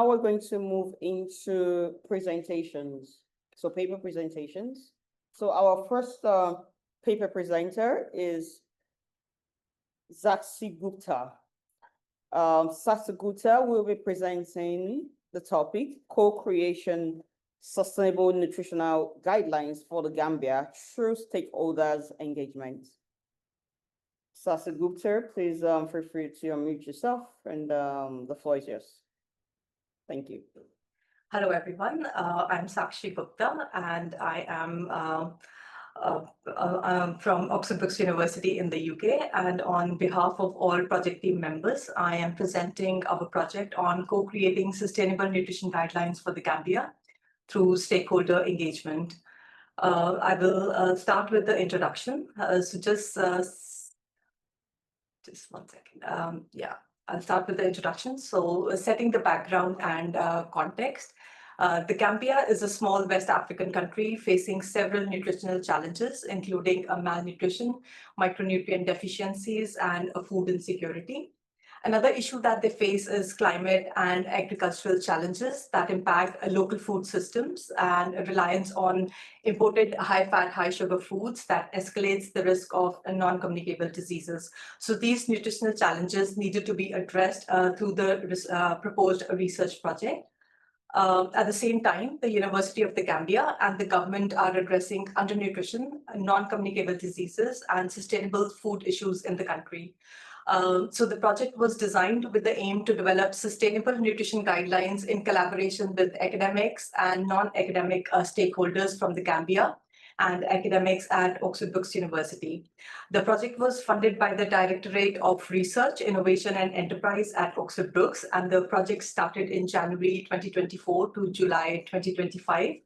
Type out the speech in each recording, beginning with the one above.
now we're going to move into presentations. So paper presentations. So our first paper presenter is Sakshi Gupta. Sakshi Gupta will be presenting the topic, co-creation sustainable nutritional guidelines for the Gambia through stakeholders engagement. Sakshi Gupta, please feel free to unmute yourself, and the floor is yours. Thank you. Hello, everyone. I'm Sakshi Gupta, and I am from Oxford Brookes University in the UK. And on behalf of all project team members, I am presenting our project on co-creating sustainable nutrition guidelines for the Gambia through stakeholder engagement. I will start with the introduction. So just one second. Yeah. I'll start with the introduction. So setting the background and context. The Gambia is a small West African country facing several nutritional challenges, including malnutrition, micronutrient deficiencies, and food insecurity. Another issue that they face is climate and agricultural challenges that impact local food systems and a reliance on imported high-fat, high-sugar foods that escalates the risk of non-communicable diseases. So these nutritional challenges needed to be addressed through the proposed research project. At the same time, the University of the Gambia and the government are addressing undernutrition, non-communicable diseases, and sustainable food issues in the country. So the project was designed with the aim to develop sustainable nutrition guidelines in collaboration with academics and non-academic stakeholders from the Gambia and academics at Oxford Brookes University. The project was funded by the Directorate of Research, Innovation and Enterprise at Oxford Brookes, and the project started in January 2024 to July 2025.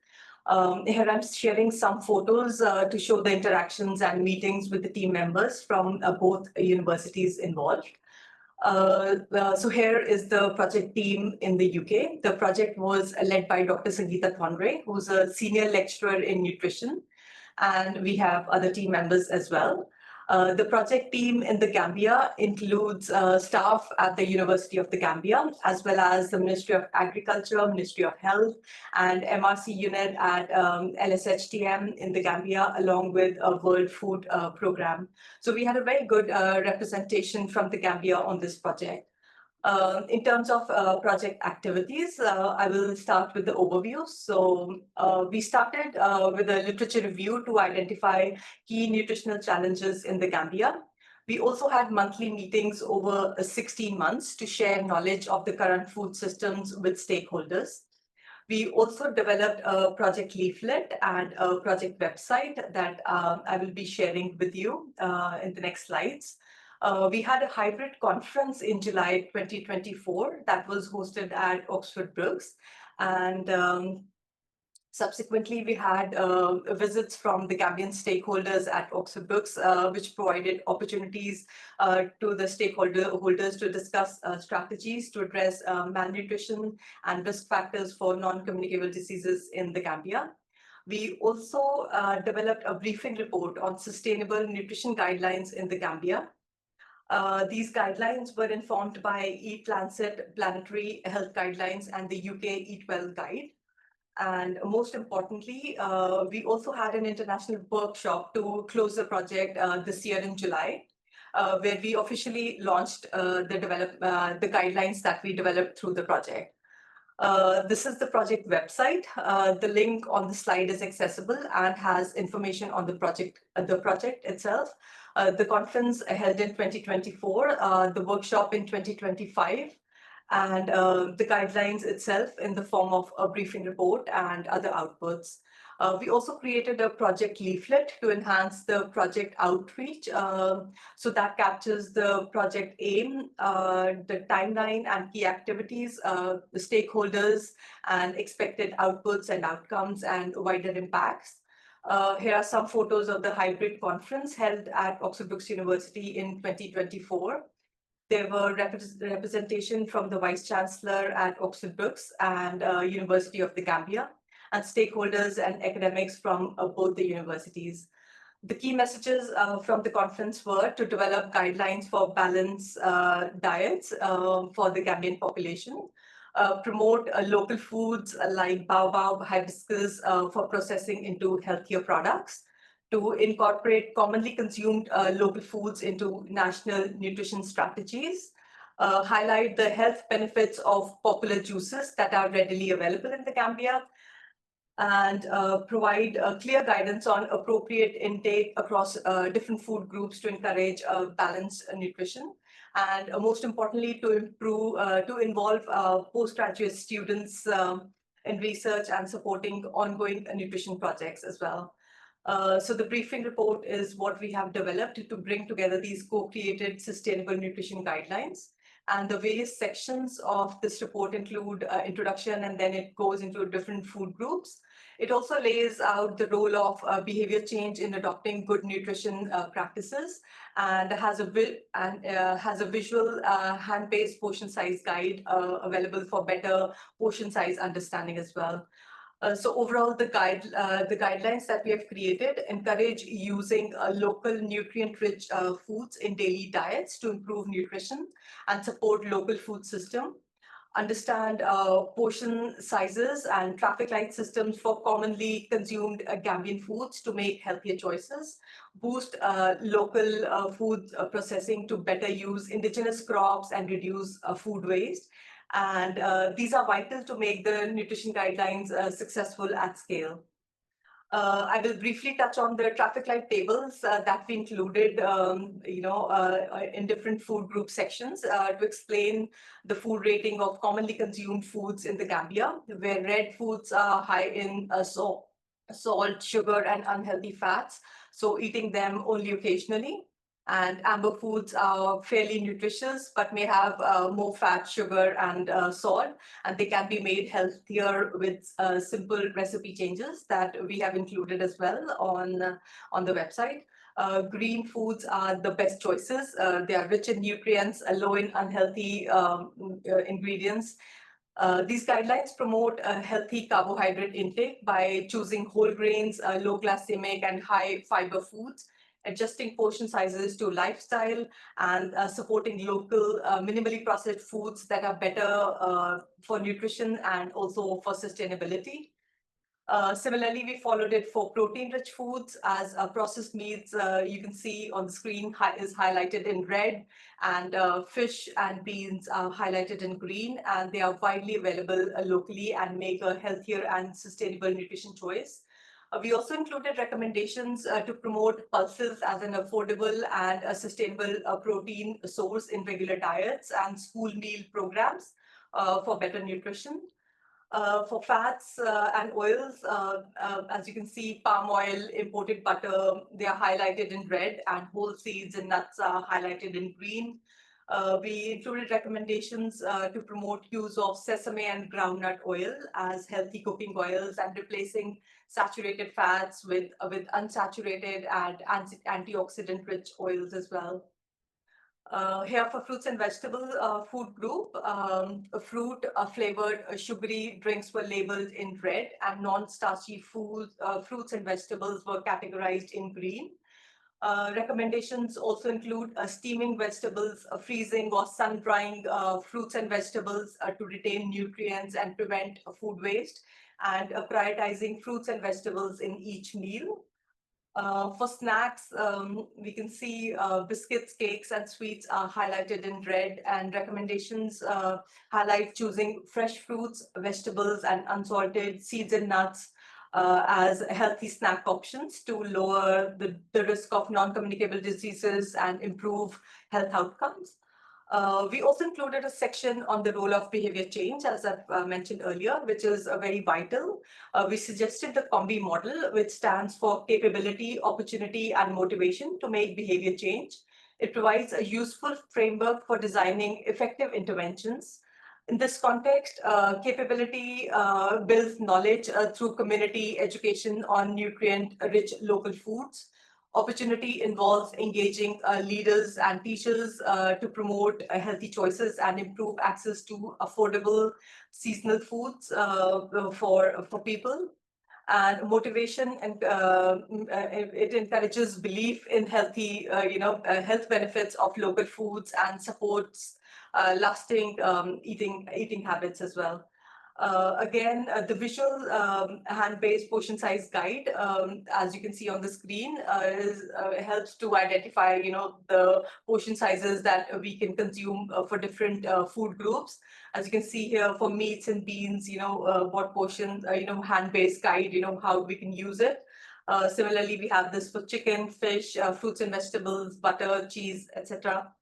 Here I'm sharing some photos to show the interactions and meetings with the team members from both universities involved. So here is the project team in the UK. The project was led by Dr. Sangeeta Thonre, who's a senior lecturer in nutrition, and we have other team members as well. The project team in the Gambia includes staff at the University of the Gambia, as well as the Ministry of Agriculture, Ministry of Health, and MRC unit at LSHTM in the Gambia, along with a World Food Program. So we had a very good representation from the Gambia on this project. In terms of project activities, I will start with the overview. So we started with a literature review to identify key nutritional challenges in the Gambia. We also had monthly meetings over 16 months to share knowledge of the current food systems with stakeholders. We also developed a project leaflet and a project website that I will be sharing with you in the next slides. We had a hybrid conference in July 2024 that was hosted at Oxford Brookes, and subsequently we had visits from the Gambian stakeholders at Oxford Brookes, which provided opportunities to the stakeholders to discuss strategies to address malnutrition and risk factors for non-communicable diseases in the Gambia. We also developed a briefing report on sustainable nutrition guidelines in the Gambia. These guidelines were informed by Eat Lancet Planetary Health Guidelines and the UK Eat Well Guide. And most importantly, we also had an international workshop to close the project this year in July, where we officially launched the guidelines that we developed through the project. This is the project website. The link on the slide is accessible and has information on the project itself. The conference held in 2024, the workshop in 2025, and the guidelines itself in the form of a briefing report and other outputs. We also created a project leaflet to enhance the project outreach. So that captures the project aim, the timeline and key activities, the stakeholders and expected outputs and outcomes and wider impacts. Here are some photos of the hybrid conference held at Oxford Brookes University in 2024. There were representation from the Vice Chancellor at Oxford Brookes and University of the Gambia, and stakeholders and academics from both the universities. The key messages from the conference were to develop guidelines for balanced diets for the Gambian population, promote local foods like baobab, hibiscus for processing into healthier products, to incorporate commonly consumed local foods into national nutrition strategies, highlight the health benefits of popular juices that are readily available in the Gambia, and provide clear guidance on appropriate intake across different food groups to encourage balanced nutrition. And most importantly, to involve postgraduate students in research and supporting ongoing nutrition projects as well. So the briefing report is what we have developed to bring together these co-created sustainable nutrition guidelines. And the various sections of this report include introduction, and then it goes into different food groups. It also lays out the role of behavior change in adopting good nutrition practices, and has a visual hand-based portion size guide available for better portion size understanding as well. So overall, the guidelines that we have created encourage using local nutrient-rich foods in daily diets to improve nutrition and support local food system. Understand portion sizes and traffic light systems for commonly consumed Gambian foods to make healthier choices. Boost local food processing to better use indigenous crops and reduce food waste. And these are vital to make the nutrition guidelines successful at scale. I will briefly touch on the traffic light tables that we included, in different food group sections to explain the food rating of commonly consumed foods in the Gambia, where red foods are high in salt, sugar, and unhealthy fats, so eating them only occasionally. And amber foods are fairly nutritious, but may have more fat, sugar, and salt, and they can be made healthier with simple recipe changes that we have included as well on the website. Green foods are the best choices. They are rich in nutrients, low in unhealthy ingredients. These guidelines promote a healthy carbohydrate intake by choosing whole grains, low glycemic and high fiber foods, adjusting portion sizes to lifestyle, and supporting local, minimally processed foods that are better for nutrition and also for sustainability. Similarly, we followed it for protein-rich foods as processed meats, you can see on the screen, is highlighted in red, and fish and beans are highlighted in green, and they are widely available locally and make a healthier and sustainable nutrition choice. We also included recommendations to promote pulses as an affordable and a sustainable protein source in regular diets and school meal programs for better nutrition. For fats and oils, as you can see, palm oil, imported butter, they are highlighted in red, and whole seeds and nuts are highlighted in green. We included recommendations to promote use of sesame and groundnut oil as healthy cooking oils, and replacing saturated fats with unsaturated and antioxidant-rich oils as well. Here for fruits and vegetable food group, fruit flavored sugary drinks were labeled in red, and non-starchy fruits and vegetables were categorized in green. Recommendations also include steaming vegetables, freezing or sun drying fruits and vegetables to retain nutrients and prevent food waste, and prioritizing fruits and vegetables in each meal. For snacks, we can see biscuits, cakes, and sweets are highlighted in red, and recommendations highlight choosing fresh fruits, vegetables, and unsalted seeds and nuts as healthy snack options to lower the risk of non-communicable diseases and improve health outcomes. We also included a section on the role of behavior change, as I've mentioned earlier, which is very vital. We suggested the COMBI model, which stands for capability, opportunity, and motivation to make behavior change. It provides a useful framework for designing effective interventions. In this context, capability builds knowledge through community education on nutrient-rich local foods. Opportunity involves engaging leaders and teachers to promote healthy choices and improve access to affordable seasonal foods for people. And motivation, and it encourages belief in healthy, health benefits of local foods and supports lasting eating habits as well. Again, the visual hand-based portion size guide, as you can see on the screen, helps to identify, the portion sizes that we can consume for different food groups. As you can see here, for meats and beans, what portion, hand-based guide, how we can use it. Similarly, we have this for chicken, fish, fruits and vegetables, butter, cheese, etc.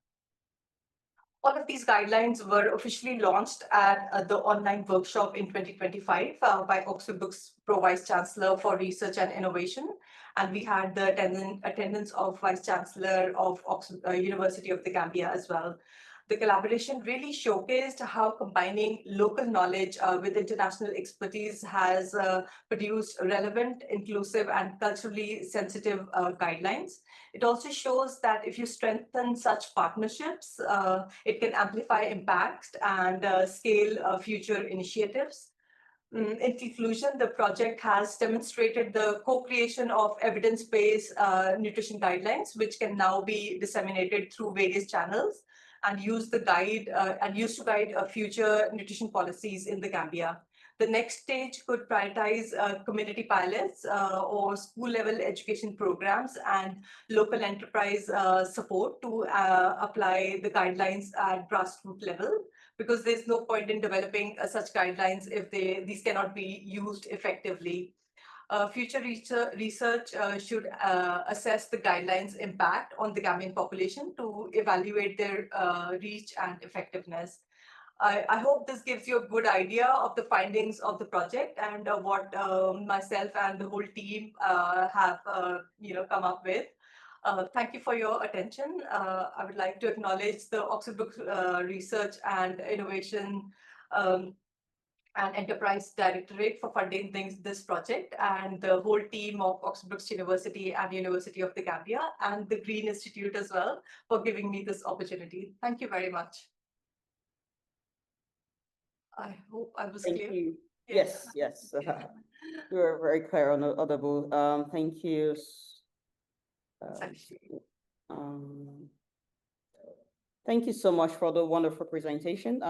All of these guidelines were officially launched at the online workshop in 2025 by Oxford Books Pro Vice Chancellor for Research and Innovation. And we had the attendance of Vice Chancellor of Oxford, University of the Gambia as well. The collaboration really showcased how combining local knowledge with international expertise has produced relevant, inclusive, and culturally sensitive guidelines. It also shows that if you strengthen such partnerships, it can amplify impact and scale future initiatives. In conclusion, the project has demonstrated the co-creation of evidence-based nutrition guidelines, which can now be disseminated through various channels and used to guide future nutrition policies in the Gambia. The next stage could prioritize community pilots or school-level education programs and local enterprise support to apply the guidelines at grassroots level, because there's no point in developing such guidelines if these cannot be used effectively. Future research should assess the guidelines' impact on the Gambian population to evaluate their reach and effectiveness. I hope this gives you a good idea of the findings of the project and what myself and the whole team have come up with. Thank you for your attention. I would like to acknowledge the Oxford Books Research and Innovation and Enterprise Directorate for funding this project, and the whole team of Oxford Brookes University and University of the Gambia, and the Green Institute as well, for giving me this opportunity. Thank you very much. I hope I was clear. Thank you. Yes. You were very clear on audible. Thank you. Thank you so much for the wonderful presentation.